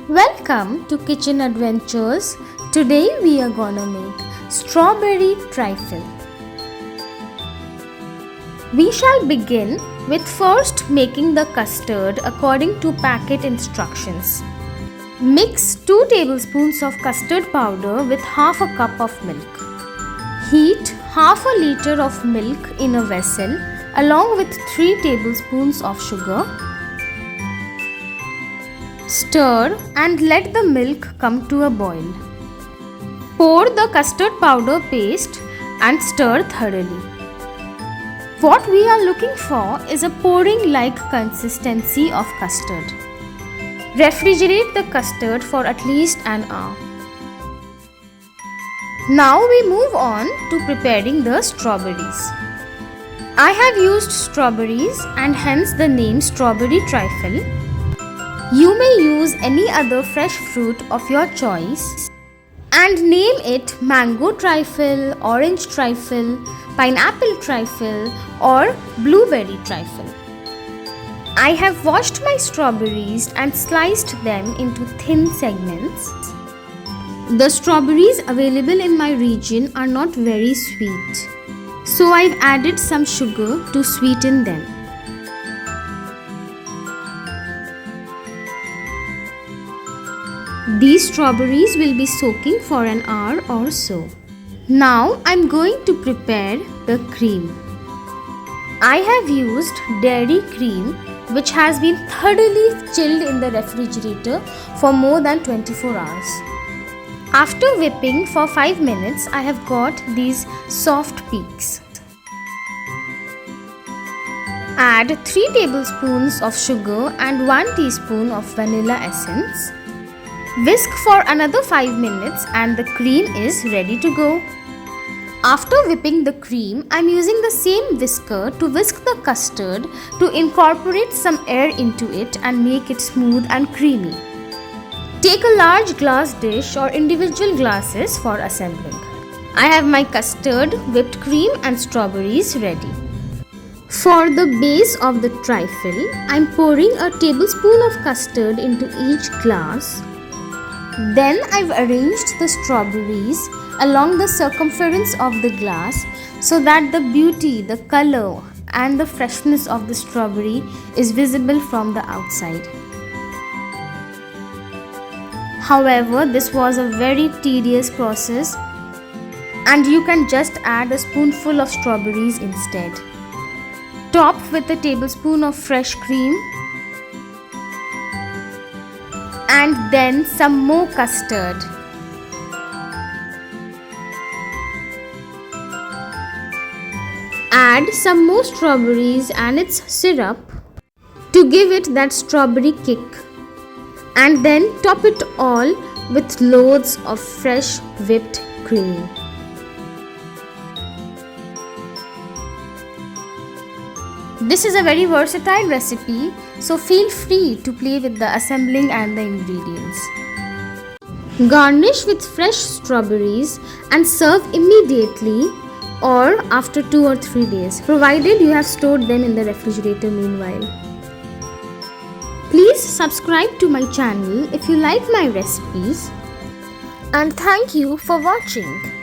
Welcome to Kitchen Adventures. Today we are gonna make strawberry trifle. We shall begin with first making the custard according to packet instructions. Mix 2 tablespoons of custard powder with half a cup of milk. Heat half a liter of milk in a vessel along with 3 tablespoons of sugar. Stir and let the milk come to a boil. Pour the custard powder paste and stir thoroughly. What we are looking for is a pouring-like consistency of custard. Refrigerate the custard for at least an hour. Now we move on to preparing the strawberries. I have used strawberries and hence the name strawberry trifle. You may use any other fresh fruit of your choice and name it mango trifle, orange trifle, pineapple trifle or blueberry trifle. I have washed my strawberries and sliced them into thin segments. The strawberries available in my region are not very sweet, so I've added some sugar to sweeten them. These strawberries will be soaking for an hour or so. Now I'm going to prepare the cream. I have used dairy cream which has been thoroughly chilled in the refrigerator for more than 24 hours. After whipping for 5 minutes, I have got these soft peaks. Add 3 tablespoons of sugar and 1 teaspoon of vanilla essence. Whisk for another 5 minutes and the cream is ready to go. After whipping the cream, I am using the same whisker to whisk the custard to incorporate some air into it and make it smooth and creamy. Take a large glass dish or individual glasses for assembling. I have my custard, whipped cream and strawberries ready. For the base of the trifle, I am pouring a tablespoon of custard into each glass. Then I've arranged the strawberries along the circumference of the glass so that the beauty, the color and the freshness of the strawberry is visible from the outside. However, this was a very tedious process and you can just add a spoonful of strawberries instead. Top with a tablespoon of fresh cream and then some more custard. Add some more strawberries and its syrup to give it that strawberry kick. And then top it all with loads of fresh whipped cream. This is a very versatile recipe, so feel free to play with the assembling and the ingredients. Garnish with fresh strawberries and serve immediately or after 2 or 3 days, provided you have stored them in the refrigerator meanwhile. Please subscribe to my channel if you like my recipes, and thank you for watching.